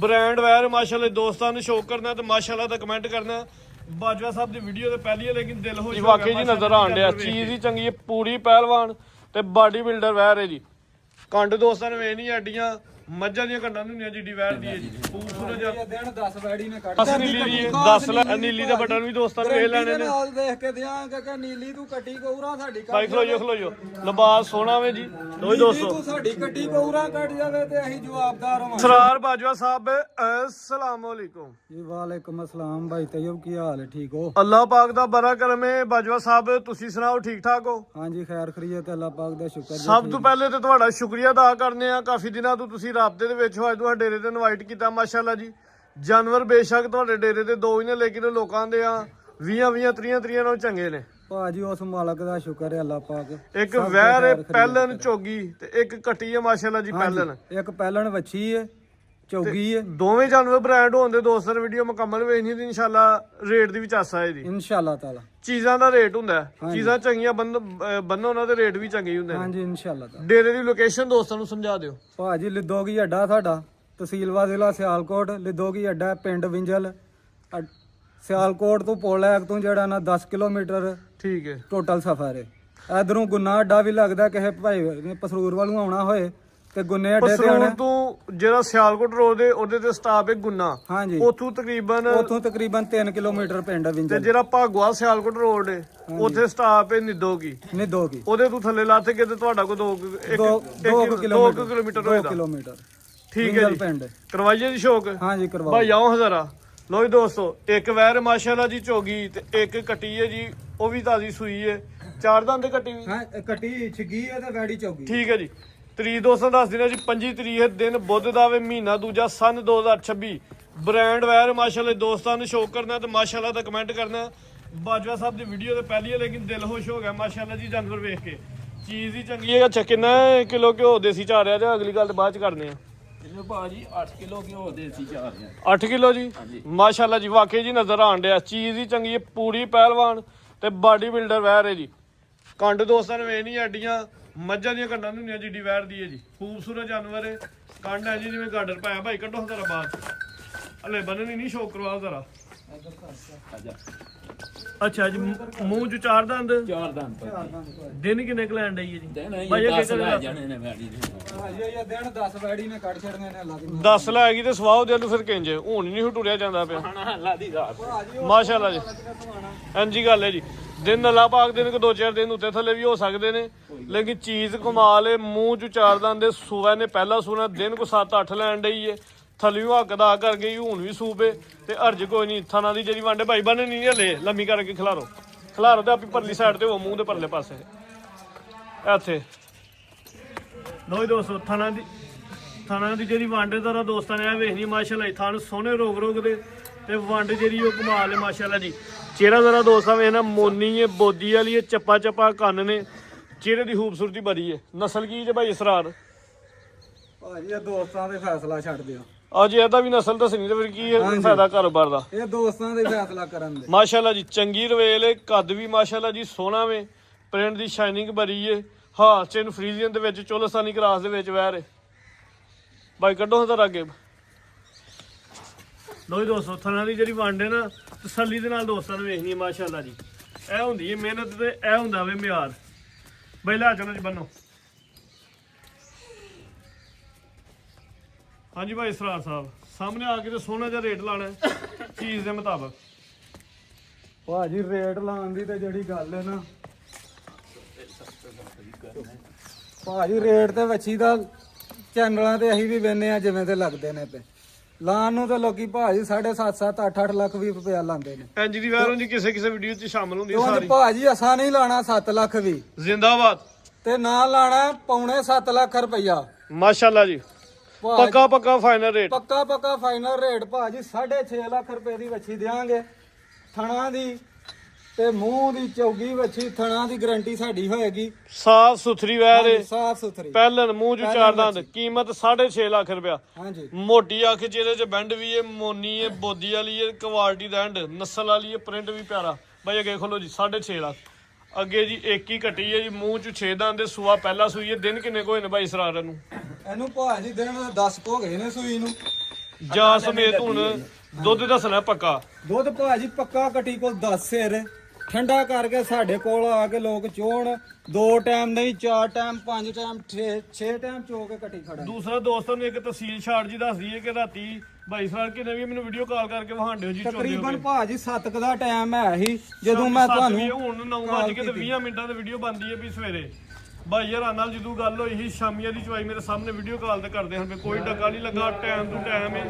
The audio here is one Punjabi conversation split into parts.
ब्रांड वैर माशाल्लाह दोस्तों ने शौक करना तो माशाल्लाह दा कमेंट करना। बाजवा साहब दी वीडियो ते पहली है लेकिन दिल हो वाकई जी नजर आन दिया चीज ही चंगी है पूरी पहलवान ते बॉडी बिल्डर वैर है जी। कंड दोस्तों ने वे नहीं हड्डियां मज्जां दी कंडां नुनियां जिड्डी वैर दी है जी खूबसूरत दिन 10 वैड़ी ने ਕੱਟ नीली 10 नीली दे बटन भी दोस्तों ने वे लेने ने ਨਾਲ ਦੇਖ ਕੇ ਦਿਆਂਗੇ ਕਿ ਨੀਲੀ ਤੂੰ ਕੱਟੀ ਕੌਰਾ ਸਾਡੀ भाई खलो लिबास सोना वे जी लो दोस्तों ਤੂੰ ਸਾਡੀ ਕੱਟੀ ਕੌਰਾ ਕੱਟ ਜਾਵੇ ਤੇ ਅਸੀਂ ਜਵਾਬਦਾਰ ਹੋਵਾਂਗੇ। सरार बाजवा साहब अस्सलाम वालेकुम ਜੀ ਵਾਲੇਕੁਮ ਅਸਲਾਮ ਭਾਈ ਤੈਯਬ ਕੀ ਹਾਲ ਹੈ ਠੀਕ ਹੋ? अल्लाह पाक दा बड़ा करम है बाजवा साहब तुसी सुनाओ ठीक ठाक हो? ਹਾਂਜੀ ਖੈਰ ਖਰੀਅਤ ਅੱਲਾਹ ਪਾਕ ਦਾ ਸ਼ੁਕਰ ਜੀ। ਸਭ ਤੋਂ ਪਹਿਲੇ ਤੇ ਤੁਹਾਡਾ ਸ਼ੁਕਰੀਆ ਅਦਾ ਕਰਨੇ ਆ ਕਾਫੀ ਦਿਨਾਂ ਤੋਂ ਤੁਸੀਂ ਰਾਬਤੇ ਦੇ ਵਿੱਚ ਹੋ ਅੱਜ ਤੁਹਾਡੇ ਡੇਰੇ ਤੇ ਇਨਵਾਈਟ ਕੀਤਾ ਮਾਸ਼ਾਅੱਲਾ ਜੀ। ਜਾਨਵਰ ਬੇਸ਼ੱਕ ਤੁਹਾਡੇ ਡੇਰੇ ਤੇ ਦੋ ਹੀ ਨੇ ਲੇਕਿਨ ਲੋਕਾਂ ਦੇ ਆ 20 30 ਨਾਲ ਚੰਗੇ ਨੇ ਭਾਜੀ ਉਸ ਮਾਲਕ ਦਾ ਸ਼ੁਕਰ ਹੈ ਅੱਲਾਹ ਪਾਕ। ਇੱਕ ਵਹਿਰ ਹੈ ਪਹਿਲਨ ਝੋਗੀ ਤੇ ਇੱਕ ਕੱਟੀ ਹੈ ਮਾਸ਼ਾਅੱਲਾ ਜੀ ਪਹਿਲਨ ਇੱਕ ਪਹਿਲਣ ਵੱਛੀ ਹੈ ਝੋਗੀ ਹੈ ਦੋਵੇਂ ਜਾਨਵਰ ਬ੍ਰਾਂਡ ਹੋਣ ਦੇ ਦੋਸਤਾਂ ਵੀਡੀਓ ਮੁਕੰਮਲ ਵੇਖਣੀ ਤੇ ਇਨਸ਼ਾਅੱਲਾ ਰੇਟ ਦੀ ਵੀ ਚਾਸਾ ਹੈ ਜੀ ਇਨਸ਼ਾਅੱਲਾ ਤਾਲਾ। ਚੀਜ਼ਾਂ ਦਾ ਰੇਟ ਹੁੰਦਾ ਚੀਜ਼ਾਂ ਚੰਗੀਆਂ ਬੰਨੋ ਉਹਨਾਂ ਦੇ ਰੇਟ ਵੀ ਚੰਗੇ ਹੁੰਦੇ ਨੇ। ਹਾਂਜੀ ਇਨਸ਼ਾਅੱਲਾ ਤਾਲਾ। ਡੇਰੇ ਦੀ ਲੋਕੇਸ਼ਨ ਦੋਸਤਾਂ ਨੂੰ ਸਮਝਾ ਦਿਓ। ਭਾਜੀ ਲਿਦੋਗੀ ਅੱਡਾ ਸਾਡਾ ਤਹਿਸੀਲ ਜ਼ਿਲ੍ਹਾ ਸਿਆਲਕੋਟ ਲਿਦੋਗੀ ਅੱਡਾ ਪਿੰਡ ਵਿੰਜਲ ਸਿਆਲਕੋਟ ਤੋਂ ਪੋਲੈਕ ਤੋਂ ਜਿਹੜਾ ਨਾ 10 ਕਿਲੋਮੀਟਰ ਠੀਕ ਹੈ ਟੋਟਲ ਸਫ਼ਰ ਹੈ। ਇਧਰੋਂ ਗੁੰਨਾ ਅੱਡਾ ਵੀ ਲੱਗਦਾ ਕਿਸੇ ਭਾਈ ਨੇ ਪਸਰੂਰ ਵੱਲੋਂ ਆਉਣਾ ਹੋਏ ਤੇ ਗੁੰਨੇ ਅੱਡੇ ਤੇ ਆਣਾ ਤੋਂ ਜਿਹੜਾ ਸਿਆਲਕੋਟ ਰੋਡ ਦੇ ਉਹਦੇ ਤੇ ਸਟਾਪ ਹੈ ਗੁੰਨਾ ਹਾਂਜੀ ਉੱਥੋਂ ਤਕਰੀਬਨ 3 ਕਿਲੋਮੀਟਰ ਪਿੰਡ ਤੇ ਵਿੰਜਲ ਜਿਹੜਾ ਭਾਗਵਾ ਸਿਆਲਕੋਟ ਰੋਡ ਹੈ ਉੱਥੇ ਸਟਾਪ ਹੈ ਨਿੱਦੋਗੀ ਨਿਦੋਗੀ ਉਹਦੇ ਤੋਂ ਥੱਲੇ ਲੱਥ ਕੇ ਤੇ ਤੁਹਾਡਾ ਕੋ 2 ਕਿਲੋਮੀਟਰ ਹੋਏਗਾ ਕਿਲੋਮੀਟਰ ਠੀਕ ਹੈ ਜੀ ਪਿੰਡ ਕਰਵਾਈਏ ਜੀ ਸ਼ੌਕ ਹਾਂਜੀ ਕਰਵਾ ਭਾਈ ਆਓ ਹਜ਼ਾਰਾ ਲੋ ਜੀ ਦੋਸਤੋ ਇੱਕ ਵੈਰ ਮਾਸ਼ਾਅੱਲਾ ਜੀ ਝੋਗੀ ਤੇ ਇੱਕ ਕੱਟੀ ਹੈ ਜੀ ਉਹ ਵੀ ਤਾਜ਼ੀ ਸੂਈ ਹੈ 4 ਦੰਦ ਕੱਟੀ ਵੀ ਹਾਂ ਕੱਟੀ ਛਗੀ ਹੈ ਤੇ ਵੈੜੀ ਚੌਗੀ ਠੀਕ ਹੈ ਜੀ। ਤਰੀਕ ਦੋਸਤਾਂ ਦੱਸ ਦਿਨਾਂ ਜੀ 25 ਤਰੀਕ ਹੈ ਦਿਨ ਬੁੱਧ ਦਾ ਵੇ ਮਹੀਨਾ ਦੂਜਾ ਸਨ 2026 ਬ੍ਰਾਂਡ ਵੈਰ ਮਾਸ਼ਾਅੱਲਾ ਦੋਸਤਾਂ ਨੂੰ ਸ਼ੌਕ ਕਰਨਾ ਤੇ ਮਾਸ਼ਾਅੱਲਾ ਦਾ ਕਮੈਂਟ ਕਰਨਾ। ਬਾਜਵਾ ਸਾਹਿਬ ਦੀ ਵੀਡੀਓ ਤੇ ਪਹਿਲੀ ਹੈ ਲੇਕਿਨ ਦਿਲ ਖੁਸ਼ ਹੋ ਗਿਆ ਮਾਸ਼ਾਅੱਲਾ ਜੀ ਜਾਨਵਰ ਵੇਖ ਕੇ ਚੀਜ਼ ਹੀ ਚੰਗੀ ਹੈ। ਅੱਛਾ ਕਿੰਨਾ ਕਿਲੋ ਘਿਓ ਦੇਸੀ ਚਾਰ ਰਿਹਾ ਤੇ ਅਗਲੀ ਗੱਲ ਤੇ ਬਾਅਦ ਚ ਕਰਨੇ ਆ। ਇਹਨੂੰ ਭਾਜੀ 8 ਕਿਲੋ ਘਿਓ ਦੇਸੀ ਚਾਰ ਰਿਹਾ 8 ਕਿਲੋ ਜੀ ਮਾਸ਼ਾਅੱਲਾ ਜੀ ਵਾਕਈ ਜੀ ਨਜ਼ਰ ਆਣ ਡਿਆ ਚੀਜ਼ ਹੀ ਚੰਗੀ ਹੈ ਪੂਰੀ ਪਹਿਲਵਾਨ ਤੇ ਬਾਡੀ ਬਿਲਡਰ ਵੈਰ ਹੈ ਜੀ। ਕੰਡ ਦੋਸਤਾਂ ਨੇ ਵੇ ਨਹੀਂ ਹੱਡੀਆਂ ਮੱਝਾਂ ਦੀਆਂ ਕੰਡਾਂ नुनियां ਜਿੱਡੀ ਵੈਰ ਦੀ ਹੈ ਜੀ ਖੂਬਸੂਰਤ ਜਾਨਵਰ ਹੈ। ਕੰਡ ਹੈ ਜੀ ਜਿਵੇਂ ਗਾਡਰ ਪਾਇਆ ਭਾਈ ਕੱਢੋ ਜ਼ਰਾ ਬਾਹਰ ਹਲੇ ਬੰਨਣੀ ਨਹੀਂ ਸ਼ੌਕ ਕਰਵਾ ਜ਼ਰਾ। ਅੱਛਾ ਜੀ ਮੂੰਹ ਚ 4 ਦੰਦ ਦਿਨ ਕਿੰਨੇ ਕ ਲੈਣ ਡਈ ਹੈ ਜੀ ਭਾਈ ਇਹ ਕਿਹੜੇ ਜਾਣੇ ਨੇ ਵੈੜੀ ਭਾਜੀ ਇਹ ਦਿਨ 10 ਵੈੜੀ ਨੇ ਕੱਢ ਛੜਨੇ ਨੇ ਅੱਲਾਹ ਦੀ 10 ਲੈ ਗਈ ਤੇ ਸਵਾਹ ਦੇ ਨੂੰ ਫਿਰ ਕਿੰਜ ਹੁਣ ਨਹੀਂ ਟੁਰਿਆ ਜਾਂਦਾ ਪਿਆ ਅੱਲਾ ਦੀ ਰਾਤ ਮਾਸ਼ਾਅੱਲਾ ਜੀ ਹਾਂਜੀ ਗੱਲ ਹੈ ਜੀ। ਦਿਨ ਅੱਲਾਹ ਪਾਕ ਦਿਨ ਕੋ 2-4 ਦਿਨ ਉੱਤੇ ਥੱਲੇ ਵੀ ਹੋ ਸਕਦੇ ਨੇ ਲੇਕਿਨ ਚੀਜ਼ ਕਮਾਲ ਹੈ ਮੂੰਹ ਚ 4 ਦੰਦ ਦੇ ਸੂਆ ਨੇ ਪਹਿਲਾ ਸੂਣਾ ਦਿਨ ਕੋ 7-8 ਲੈਣ ਡਈ ਹੈ ਥੱਲਿਓਂ ਹੱਕ ਦਾ ਕਰ ਗਈ ਹੁਣ ਵੀ ਸੂਬੇ ਤੇ ਅਰਜ ਕੋਈ ਨਹੀਂ ਥਾਣਾ ਦੀ ਜਿਹੜੀ ਵਾਂਡੇ ਭਾਈ ਬੰਨ ਨਹੀਂ ਹਲੇ ਲੰਮੀ ਕਰਕੇ ਖਿਲਾਰੋ ਤੇ ਆਪੀ ਪਰਲੀ ਸਾਈਡ ਤੇ ਉਹ ਮੂੰਹ ਦੇ ਪਰਲੇ ਪਾਸੇ ਇੱਥੇ ਲੋ ਦੋਸਤੋ ਥਾਣਾ ਦੀ ਜਿਹੜੀ ਵਾਂਡੇ ਦਾ ਦੋਸਤਾਂ ਨੇ ਆ ਵੇਖਣੀ ਮਾਸ਼ਾਅੱਲਾ ਥਾਣ ਸੋਹਣੇ ਰੋਗ ਦੇ ਤੇ ਵੰਡ ਜਿਹੜੀ ਉਹ ਕਮਾਲ ਹੈ ਮਾਸ਼ਾਅੱਲਾ ਜੀ। ਚਿਹਰਾ ਜ਼ਰਾ ਦੋਸਤਾਂ ਵੇਖਣਾ ਮੋਨੀ ਹੈ ਬੋਦੀ ਵਾਲੀ ਹੈ ਚੱਪਾ ਕੰਨ ਨੇ ਚਿਹਰੇ ਦੀ ਖੂਬਸੂਰਤੀ ਬੜੀ ਹੈ। ਨਸਲ ਕੀ ਜੇ ਭਾਈ ਇਸਰਾਰ ਭਾਜੀ ਇਹ ਦੋਸਤਾਂ ਦੇ ਫੈਸਲਾ ਛੱਡ ਦਿਓ ਅੱਜ ਇਹਦਾ ਵੀ ਨਸਲ ਦੱਸਣੀ ਤੇ ਫਿਰ ਕੀ ਹੈ ਫਾਇਦਾ ਕਾਰੋਬਾਰ ਦਾ ਇਹ ਦੋਸਤਾਂ ਦੇ ਫੈਸਲਾ ਕਰਨ ਦੇ। ਮਾਸ਼ਾਅੱਲਾ ਜੀ ਚੰਗੀ ਰਵੇਲ ਹੈ ਕੱਦ ਵੀ ਮਾਸ਼ਾਅੱਲਾ ਜੀ ਸੋਹਣਾ ਵੇ ਪ੍ਰਿੰਟ ਦੀ ਸ਼ਾਈਨਿੰਗ ਬਰੀ ਹੈ ਹਾਂ ਚਿੰਨ ਫਰੀਜ਼ੀਅਨ ਦੇ ਵਿੱਚ ਚੋਲਸਤਾਨੀ ਕਰਾਸ ਦੇ ਵਿੱਚ ਵੈਰ ਹੈ ਭਾਈ ਕੱਢੋ ਹਜ਼ਾਰ ਅੱਗੇ ਲੋ ਦੋਸਤੋ ਥਾਣਾ ਦੀ ਜਿਹੜੀ ਵੰਡ ਹੈ ਨਾ ਤਸੱਲੀ ਦੇ ਨਾਲ ਦੋਸਤਾਂ ਨੂੰ ਵੇਖਣੀ ਹੈ ਮਾਸ਼ਾਅੱਲਾ ਜੀ। ਇਹ ਹੁੰਦੀ ਹੈ ਮਿਹਨਤ ਤੇ ਇਹ ਹੁੰਦਾ ਵੇ ਮਿਆਰ ਬਈ ਲੈ ਚਲੋ ਜੀ ਬੰਨੋ। ਹਾਂਜੀ ਭਾਈ ਇਸਰਾਰ ਸਾਹਿਬ ਸਾਹਮਣੇ ਆ ਕੇ ਤੇ ਸੋਹਣਾ ਜਿਹਾ ਰੇਟ ਲਾਣਾ ਚੀਜ਼ ਦੇ ਮੁਤਾਬਕ। ਭਾਜੀ ਰੇਟ ਲਾਉਣ ਦੀ ਤੇ ਜਿਹੜੀ ਗੱਲ ਹੈ ਨਾ ਭਾਜੀ ਰੇਟ ਤੇ ਵੱਛੀ ਦਾ ਚੈਨਲਾਂ ਤੇ ਅਸੀਂ ਵੀ ਵੇਨੇ ਆ ਜਿਵੇਂ ਤੇ ਲੱਗਦੇ ਨੇ ਤੇ ਲਾਣ ਨੂੰ ਤਾਂ ਲੋਕੀ ਭਾਜੀ 7.5 8 ਲੱਖ ਵੀ ਰੁਪਇਆ ਲਾਉਂਦੇ ਨੇ। ਇੰਜ ਦੀ ਵੈਰੋਂ ਜੀ ਕਿਸੇ ਵੀਡੀਓ 'ਚ ਸ਼ਾਮਲ ਹੁੰਦੀ ਉਹ ਸਾਰੀ ਭਾਜੀ ਅਸਾਂ ਨਹੀਂ ਲਾਣਾ 7 ਲੱਖ ਵੀ ਜ਼ਿੰਦਾਬਾਦ ਤੇ ਨਾ ਲਾਣਾ 6.25 ਲੱਖ ਰੁਪਇਆ ਮਾਸ਼ਾਅੱਲਾ ਜੀ ਪੱਕਾ ਫਾਈਨਲ ਰੇਟ ਪੱਕਾ ਫਾਈਨਲ ਰੇਟ ਭਾਜੀ 6.5 ਲੱਖ ਰੁਪਏ ਦੀ ਵੱਛੀ ਦੇਾਂਗੇ ਥਣਾ ਦੀ ਤੇ ਮੂੰਹ ਦੀ ਚੌਗੀ ਵੱਛੀ ਥਣਾ ਦੀ ਗਾਰੰਟੀ ਸਾਡੀ ਹੋਏਗੀ ਸਾਫ ਸੁਥਰੀ ਵੈਰ ਹੈ ਸਾਫ ਸੁਥਰੀ ਪਹਿਲਨ ਮੂੰਹ 'ਚ 4 ਦੰਦ ਕੀਮਤ 6.5 ਲੱਖ ਰੁਪਇਆ ਹਾਂਜੀ ਮੋਟੀ ਅੱਖ ਜਿਹਦੇ 'ਚ ਬੈਂਡ ਵੀ ਹੈ ਮੋਨੀ ਹੈ ਬੋਦੀ ਵਾਲੀ ਹੈ ਕੁਆਲਿਟੀ ਦਾ ਐਂਡ ਨਸਲ ਵਾਲੀ ਹੈ ਪ੍ਰਿੰਟ ਵੀ ਪਿਆਰਾ ਬਾਈ ਅੱਗੇ ਖੋਲੋ ਜੀ 6.5 ਲੱਖ ਅੱਗੇ ਜੀ ਇੱਕ ਹੀ ਕੱਟੀ ਹੈ ਜੀ ਮੂੰਹ 'ਚ 6 ਦੰਦ ਦੇ ਸੂਆ ਪਹਿਲਾ ਸੂਈ ਹੈ ਦਿਨ ਕਿੰਨੇ ਕੁ ਹੋਏ ਨੇ ਬਾਈ ਸਰਾਰ ਨੂੰ ਇਹਨੂੰ ਭਾਜੀ ਦਿਨ 10 ਕੁ ਹੋ ਗਏ ਨੇ ਸੂਈ ਨੂੰ ਜਾਂ ਸਮੇਤ ਹੁਣ ਦੁੱਧ ਦੱਸਣਾ ਪੱਕਾ। ਦੁੱਧ ਭਾਜੀ ਪੱਕਾ ਕੱਟੀ ਕੋਲ 10 ਸਿਰ ਠੰਡਾ ਕਰਕੇ ਸਾਡੇ ਕੋਲ ਆ ਕੇ ਲੋਕ ਚੋਣ 2 ਟਾਈਮ ਨਹੀਂ 4 ਟਾਈਮ 5 ਟਾਈਮ 6 ਟਾਈਮ ਚੋ ਕੇ ਕੱਟੀ ਖੜਾ। ਦੂਸਰਾ ਦੋਸਤਾਂ ਨੂੰ ਇੱਕ ਤਹਿਸੀਲ ਛਾੜ ਜੀ ਦੱਸ ਦਈਏ ਕਿ ਰਾਤੀ ਭਾਈ ਸਾਹਿਬ ਕਿਨੇ ਵੀ ਮੈਨੂੰ ਵੀਡੀਓ ਕਾਲ ਕਰਕੇ ਵਹਾਂਡੇ ਹੋ ਜੀ ਤਕਰੀਬਨ ਭਾਜੀ 7 ਦਾ ਟਾਈਮ ਹੈ ਹੀ ਜਦੋਂ ਮੈਂ ਤੁਹਾਨੂੰ ਹੁਣ 9:20 ਤੇ 20 ਮਿੰਟਾਂ ਦੀ ਵੀਡੀਓ ਬਣਦੀ ਹੈ ਵੀ ਸਵੇਰੇ ਭਾਈ ਯਾਰਾਂ ਨਾਲ ਜਦੋਂ ਗੱਲ ਹੋਈ ਸੀ ਸ਼ਾਮੀਆਂ ਦੀ ਚਵਾਈ ਮੇਰੇ ਸਾਹਮਣੇ ਵੀਡੀਓ ਕਾਲ ਤੇ ਕਰਦੇ ਹਨ ਕੋਈ ਡੱਕਾ ਨਹੀਂ ਲੱਗਾ ਟਾਈਮ ਟੂ ਟਾਈਮ ਹੈ।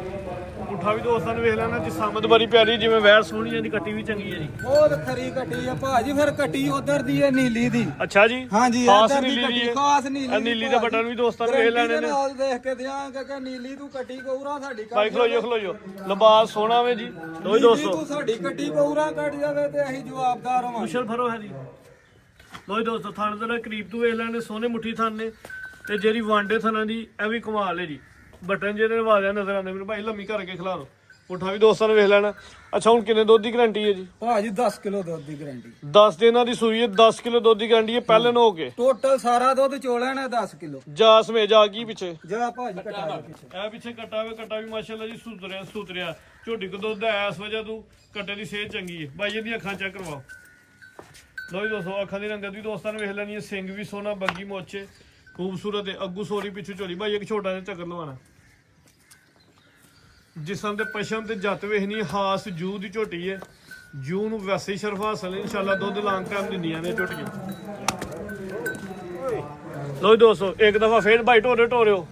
ਪੁੱਠਾ ਵੀ ਦੋਸਤਾਂ ਨੂੰ ਵੇਖ ਲੈਣਾ ਜਿਸਮਤ ਬੜੀ ਪਿਆਰੀ ਜਿਵੇਂ ਵੈਰ ਸੋਹਣੀ ਦੀ ਕੱਟੀ ਵੀ ਚੰਗੀ ਹੈ ਜੀ ਬਹੁਤ ਖਰੀ ਕੱਟੀ ਆ ਭਾਜੀ ਫਿਰ ਕੱਟੀ ਉਧਰ ਦੀ ਹੈ ਨੀਲੀ ਦੀ। ਅੱਛਾ ਜੀ ਹਾਂਜੀ ਖਾਸ ਇੱਧਰ ਦੀ ਨੀਲੀ ਕੱਟੀ ਦੀ ਖਾਸ ਨੀਲੀ ਨੀਲੀ ਦੇ ਬਟਨ ਵੀ ਦੋਸਤਾਂ ਨੂੰ ਵੇਖ ਲੈਣੇ ਨੇ ਨਾਲ ਦੇਖ ਕੇ ਦਿਆਂਗੇ ਕਿ ਨੀਲੀ ਤੂੰ ਕੱਟੀ ਗੌਰਾ ਸਾਡੀ ਭਾਈ ਖਲੋਇਓ ਲਿਬਾਸ ਸੋਹਣਾ ਵੇ ਜੀ ਦੋਈ ਦੋਸਤੋ ਤੂੰ ਸਾਡੀ ਕੱਟੀ ਗੌਰਾ ਕੱਟ ਜਾਵੇ ਤੇ ਅਸੀਂ ਜਵਾਬਦਾਰ ਹਾਂ। ਕੁਸ਼ਲ ਫਰੋ ਹੈ ਜੀ ਲੋਈ ਦੋਸਤੋ ਥਣ ਦੇ ਨਾਲ ਕਰੀਬ ਤੋਂ ਵੇਖ ਲੈਣੇ ਸੋਹਣੇ ਮੁੱਠੀ ਥਣ ਨੇ ਤੇ ਜਿਹੜੀ ਵਾਂਡੇ ਥਣਾਂ ਦੀ ਇਹ ਵੀ ਕਮਾਲ ਹੈ ਜੀ ਬਟਨ ਜਿਹੜੇ ਨਵਾ ਦਿਆ ਨਜ਼ਰ ਆਉਂਦੇ ਮੈਨੂੰ ਭਾਈ ਲੰਮੀ ਕਰਕੇ ਖਿਲਾ ਲਓ ਪੁੱਠਾ ਵੀ ਦੋਸਤਾਂ ਨੇ ਵੇਖ ਲੈਣਾ। ਅੱਛਾ ਹੁਣ ਕਿੰਨੇ ਦੁੱਧ ਦੀ ਗਾਰੰਟੀ ਹੈ ਜੀ? ਭਾਜੀ 10 ਕਿਲੋ ਦੁੱਧ ਦੀ ਗਾਰੰਟੀ 10 ਦਿਨਾਂ ਦੀ ਸੂਈ ਹੈ 10 ਕਿਲੋ ਦੁੱਧ ਦੀ ਗਾਰੰਟੀ ਹੈ ਪਹਿਲੇ ਨੂੰ ਹੋ ਕੇ ਟੋਟਲ ਸਾਰਾ ਦੁੱਧ ਚੋਲਿਆ ਨੇ 10 ਕਿਲੋ ਜਾ ਸਮੇ ਜਾ ਕੀ ਪਿੱਛੇ ਜਾ ਭਾਜੀ ਕਟਾ ਦੇ ਪਿੱਛੇ ਇਹ ਪਿੱਛੇ ਕੱਟਾ ਵੀ ਮਾਸ਼ਾਅੱਲਾ ਜੀ ਸੁਤਰਿਆ ਝੋਟੀ ਕੋ ਦੁੱਧ ਹੈ ਇਸ ਵਜ੍ਹਾ ਤੋਂ ਕੱਟੇ ਦੀ ਸਿਹਤ ਚੰਗੀ ਹੈ। ਭਾਈ ਇਹਦੀਆਂ ਅੱਖਾਂ ਚੈੱਕ ਕਰਵਾਓ ਲੋ ਜੀ ਦੋਸਤੋ ਅੱਖਾਂ ਦੀ ਰੰਗਤ ਵੀ ਦੋਸਤਾਂ ਨੇ ਵੇਖ ਲੈਣੀ ਹੈ ਸਿੰਘ ਵੀ ਸੋਹਣਾ ਬੱਗੀ ਮੋਚੇ ਖੂਬਸੂਰਤ ਹੈ ਅੱਗੂ ਸੋਰੀ ਪਿੱਛੇ ਝੋਲੀ ਭਾਈ ਇੱਕ ਛੋਟਾ ਜਿਹਾ ਚੱਕਰ ਲਵਾਣਾ ਜਿਸਮ ਤੇ ਪਸ਼ਮ ਤੇ ਜੱਤ ਵੇਖਣੀ ਹਾਸ ਜੂ ਦੀ ਝੋਟੀ ਹੈ ਜੂ ਨੂੰ ਵੈਸੇ ਹੀ ਸ਼ਰਫ ਹਾਸਲ ਇਨਸ਼ਾਅੱਲਾ ਦੁੱਧ ਲਾਂਗ ਟਾਈਮ ਦਿੰਦੀਆਂ ਨੇ ਝੋਟੀਆਂ। ਲੋ ਜੀ ਦੋਸਤੋ ਇੱਕ ਦਫਾ ਫੇਰ ਭਾਈ ਟੋਰਿਓ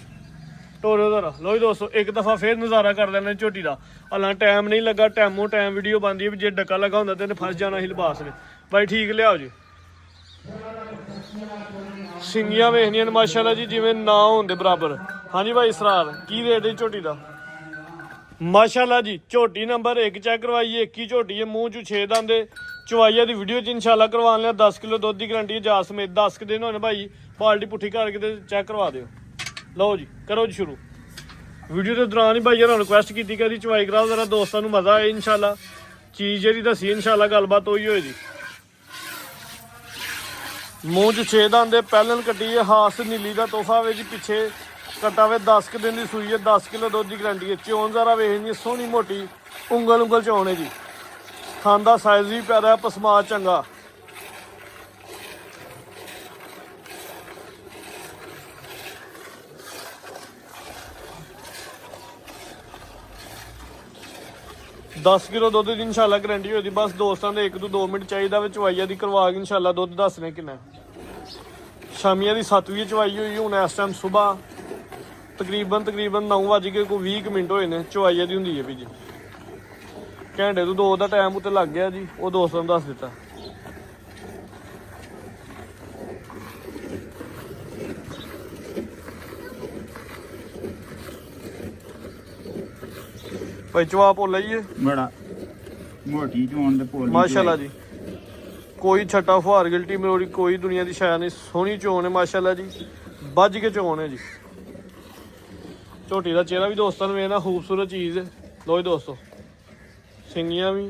ਜ਼ਰਾ ਲੋ ਜੀ ਦੋਸਤੋ ਇੱਕ ਦਫਾ ਫੇਰ ਨਜ਼ਾਰਾ ਕਰ ਲੈਣਾ ਝੋਟੀ ਦਾ ਹਾਲਾਂ ਟਾਈਮ ਨਹੀਂ ਲੱਗਾ ਟਾਈਮੋ ਟਾਈਮ ਵੀਡੀਓ ਬਣਦੀ ਹੈ ਵੀ ਜੇ ਡੱਕਾ ਲੱਗਾ ਹੁੰਦਾ ਤੇ ਇਹਨੇ ਫਸ ਜਾਣਾ ਸੀ ਲਿਬਾਸ ਨੇ ਭਾਈ ਠੀਕ ਲਿਆਓ ਜੀ। ਸਿੰਗੀਆਂ ਵੇਖਣੀਆਂ ਨੇ ਮਾਸ਼ਾਅੱਲਾ ਜੀ ਜਿਵੇਂ ਨਾ ਹੁੰਦੇ ਬਰਾਬਰ। ਹਾਂਜੀ ਭਾਈ ਇਸਰਾਰ ਕੀ ਰੇਟ ਹੈ ਝੋਟੀ ਦਾ? ਮਾਸ਼ਾਅੱਲਾ ਜੀ ਝੋਟੀ ਨੰਬਰ 1 ਚੈੱਕ ਕਰਵਾਈਏ 21 ਝੋਟੀ ਹੈ ਮੂੰਹ ਚ 6 ਦੰਦ ਚਵਾਈਆ ਦੀ ਵੀਡੀਓ ਚ ਇਨਸ਼ਾਅੱਲਾ ਕਰਵਾਉਣ ਲਿਆ 10 ਕਿਲੋ ਦੁੱਧ ਦੀ ਗਰੰਟੀ ਹੈ ਜਾ ਸਮੇਤ 10 ਕੁ ਦਿਨ ਹੋਣੇ ਭਾਈ ਬਾਲਟੀ ਪੁੱਠੀ ਕਰਕੇ ਤੇ ਚੈੱਕ ਕਰਵਾ ਦਿਓ। ਲਓ ਜੀ ਕਰੋ ਜੀ ਸ਼ੁਰੂ। ਵੀਡੀਓ ਦੇ ਦੌਰਾਨ ਹੀ ਭਾਈ ਨੂੰ ਰਿਕੁਐਸਟ ਕੀਤੀ ਕਿ ਇਹਦੀ ਚਵਾਈ ਕਰਾਓ ਜ਼ਰਾ ਦੋਸਤਾਂ ਨੂੰ ਮਜ਼ਾ ਆਏ ਇਨਸ਼ਾਅੱਲਾ ਚੀਜ਼ ਜਿਹੜੀ ਦੱਸੀ ਇਨਸ਼ਾਅੱਲਾ ਗੱਲਬਾਤ ਹੋਈ ਹੋਏ ਜੀ। ਮੂੰਹ ਚ 6 ਦੰਦ ਦੇ ਪਹਿਲਨ ਕੱਟੀ ਹੈ ਹਾਸ ਨੀਲੀ ਦਾ ਤੋਹਫਾ ਵੇ ਜੀ ਪਿੱਛੇ ਕੱਟਾ ਵੇ 10 ਕੁ ਦਿਨ ਦੀ ਸੂਈ ਹੈ 10 ਕਿਲੋ ਦੁੱਧ ਦੀ ਗਰੰਟੀ ਹੈ। ਚੋਣ ਜ਼ਰਾ ਵੇਖਣੀ ਸੋਹਣੀ ਮੋਟੀ ਉਂਗਲ ਚੋਣ ਹੈ ਜੀ ਥਣ ਦਾ ਸਾਈਜ਼ ਵੀ ਪਿਆਰਾ ਪਸਮਾ ਚੰਗਾ। दस किलो दुध की इंशाल्लाह गारंटी होती बस दोस्तों के 1-2 मिनट चाहिए चवाइया की करवा के इंशाल्लाह दुध दसने किन्ना शामिया की 7 बजे चवाई हुई हूँ इस टाइम सुबह तकरीबन 9:20 मिनट होए ने चवाइया की होंगी है भी जी घंटे तो 2 का टाइम उत्ते लग गया जी वो दोस्तों ने दस दिता। भाई चवा भोला जी बड़ा मोटी चोन ते भोली माशाल्लाह जी कोई छट्टा फुहार गिल्टी मरोड़ी कोई दुनिया की शायद नहीं सोहनी चोन है माशाल्लाह जी बज के चोन है जी। झोटी का चेहरा भी दोस्तों ने वेखना खूबसूरत चीज़ है। लो जी दोस्तों सिंगियां भी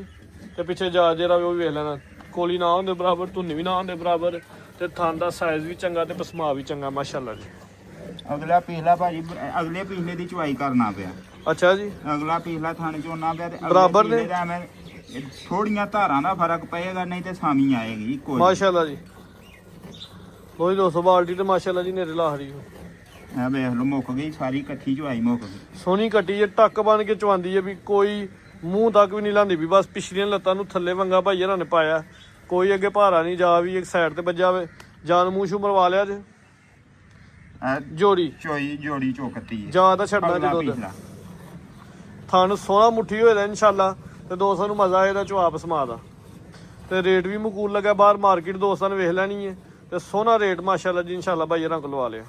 ते पिछे जा जेरा भी वो भी वेख लेना कोली ना होंदे बराबर धुन्नी भी ना होंदे बराबर ते थान दा साइज भी चंगा ते पसमा भी चंगा माशाल्लाह जी। अगला पिछला भाजी अगले पिछले दी चवाई करना पिया। अच्छा जी अगला पिछला थाने चोना पिया ते बराबर ने थोड़ियां धारां दा फर्क पएगा नहीं ते सामी आएगी इको माशाल्लाह जी। लो जी दोस्तों बाल्टी ते माशाल्लाह जी नेरे ला रही हो है वेख लो मुक गई सारी कट्ठी चवाई मुक गई सोहनी कट्टी है टक बन के चवांदी है भी कोई मूँह तक भी नहीं लांदी भी बस पिछलियां लत्तां नूं थल्ले वंगा भाई हरां ने पाया कोई अगे भारा नहीं जा भी एक साइड ते बज्जा वे जान मूँह शू मरवा लिया जे जोड़ी जोड़ी चौकती है जा तो छड़ना जो दुध थान सोहना मुट्ठी होएदा इंशाल्लाह ते दोस्तां नूं मजा आएगा चवा पसमा दा ते रेट भी मकूल लगा बाहर मार्केट दोस्तां ने वेख लैनी है ते सोहना रेट माशाल्लाह जी इंशाल्लाह भाई हरां को लवा लिया।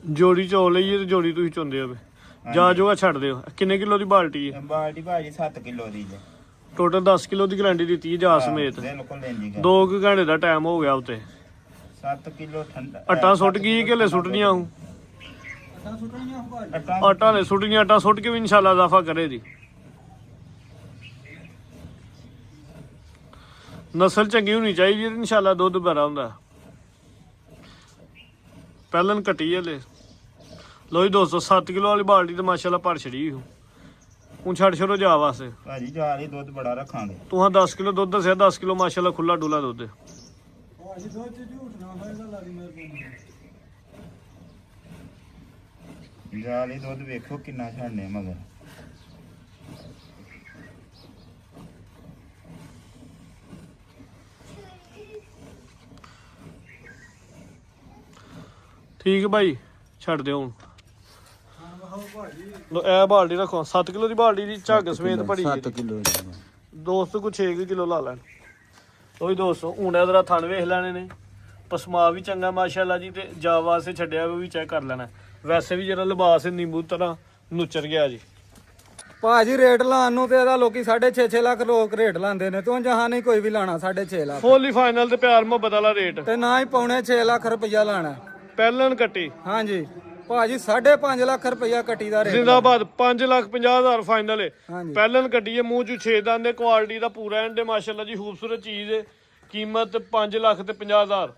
ਜੋੜੀ ਚੋ ਲਈਏ ਤੇ ਜੋੜੀ ਤੁਸੀਂ ਚੁੰਦੇ ਹੋਵੇ ਜਾ ਜੋਗਾ ਛੱਡ ਦਿਓ। ਕਿੰਨੇ ਕਿਲੋ ਦੀ ਬਾਲਟੀ ਹੈ? ਬਾਲਟੀ ਭਾਜੀ 7 ਕਿਲੋ ਦੀ ਜੇ। ਟੋਟਲ 10 ਕਿਲੋ ਦੀ ਗਰੰਟੀ ਦਿੱਤੀ ਹੈ ਜਾ ਸਮੇਤ। ਬਿਲਕੁਲ ਲੈਂਦੀ ਗਾ। 2 ਘੰਟੇ ਦਾ ਟਾਈਮ ਹੋ ਗਿਆ ਉੱਤੇ। 7 ਕਿਲੋ ਠੰਡਾ ਆਟਾ ਸੁੱਟ ਗਈ ਕਿ ਹਲੇ ਸੁੱਟਣੀਆਂ ਹੂੰ? ਆਟਾ ਨੇ ਸੁੱਟਣੀਆਂ, ਆਟਾ ਸੁੱਟ ਕੇ ਵੀ ਇਨਸ਼ਾਅੱਲਾ ਇਜ਼ਾਫਾ ਕਰੇ ਜੀ। ਨਸਲ ਚੰਗੀ ਹੋਣੀ ਚਾਹੀਦੀ ਹੈ, ਇਨਸ਼ਾਅੱਲਾ ਦੁੱਧ ਬੜਾ ਹੁੰਦਾ। ਪਹਿਲਾਂ ਕੱਟੀ ਹਲੇ। ਲੋ ਜੀ ਦੋਸਤੋ 7 ਕਿਲੋ ਵਾਲੀ ਬਾਲਟੀ ਤੇ ਮਾਸ਼ਾਅੱਲਾ ਭਰ ਛੜੀ ਹੁਣ ਛੱਡ ਛੜੋ ਜਾ ਵਾਸਤੇ ਭਾਜੀ ਜਾ ਲਈ ਦੁੱਧ ਬੜਾ ਰੱਖਾਂਗੇ। ਤੂੰ ਹਾਂ 10 ਕਿਲੋ ਦੁੱਧ ਦੱਸਿਆ, 10 ਕਿਲੋ ਮਾਸ਼ਾਅੱਲਾ ਖੁੱਲਾ ਡੁੱਲਾ ਦੁੱਧ। ਭਾਜੀ ਦੁੱਧ ਚ ਝੂਠ ਨਾ ਹੋਏਗਾ ਲਾਰੀ ਮੇਰੇ ਜਾ ਲਈ ਦੁੱਧ ਵੇਖੋ ਕਿੰਨਾ ਛੱਡਨੇ ਮਗਰ। ਠੀਕ ਭਾਈ ਛੱਡ ਦਿਓ ਹੁਣ। ਲੋ ਇਹ ਬਾਲਟੀ ਰੱਖੋ 7 ਕਿਲੋ ਦੀ ਬਾਲਟੀ ਦੀ ਝੱਗ ਸਮੇਤ ਭਰੀ 7 ਕਿਲੋ ਦੋਸਤ ਕੋ 6 ਕਿਲੋ ਲਾ ਲੈਣ। ਲੋ ਜੀ ਦੋਸਤੋ ਹੁਣ ਇਹਦਾ ਥਣ ਵੇਖ ਲੈਣੇ ਨੇ, ਪਸਮਾ ਵੀ ਚੰਗਾ ਮਾਸ਼ਾਅੱਲਾ ਜੀ, ਤੇ ਜਾ ਵਾਸਤੇ ਛੱਡਿਆ ਵੀ ਚੈੱਕ ਕਰ ਲੈਣਾ। ਵੈਸੇ ਵੀ ਜਿਹੜਾ ਲਿਬਾਸ ਨਿੰਬੂ ਤਰ੍ਹਾਂ ਨੁੱਚਰ ਗਿਆ ਜੀ। ਭਾਜੀ ਰੇਟ ਲਾਉਣ ਨੂੰ ਤੇ ਇਹਦਾ ਲੋਕੀ 6.5 ਲੱਖ ਲੋਕ ਰੇਟ ਲਾਉਂਦੇ ਨੇ, ਤੂੰ ਜਹਾਂ ਨਹੀਂ ਕੋਈ ਵੀ ਲਾਣਾ 6.5 ਲੱਖ ਫੁੱਲੀ ਫਾਈਨਲ ਤੇ ਪਿਆਰ ਮੁਹੱਬਤ ਵਾਲਾ ਰੇਟ ਤੇ ਨਾ ਹੀ ਪੌਣੇ 6 ਲੱਖ ਰੁਪਇਆ ਲਾਣਾ। ਪਹਿਲਣ ਕੱਟੀ ਹਾਂਜੀ ਭਾਜੀ 5.5 ਲੱਖ ਰੁਪਇਆ ਕੱਟੀ ਦਾ ਰੇਟ। ਜ਼ਿੰਦਾਬਾਦ 5,50,000 ਫਾਈਨਲ ਹੈ। ਹਾਂਜੀ ਪਹਿਲਣ ਕੱਟੀ ਹੈ, ਮੂੰਹ ਚ 6 ਦੰਦ ਦੇ, ਕੁਆਲਿਟੀ ਦਾ ਪੂਰਾ ਐਂਡ ਮਾਸ਼ਾਅੱਲਾ ਜੀ, ਖੂਬਸੂਰਤ ਚੀਜ਼ ਹੈ। ਕੀਮਤ 5,50,000।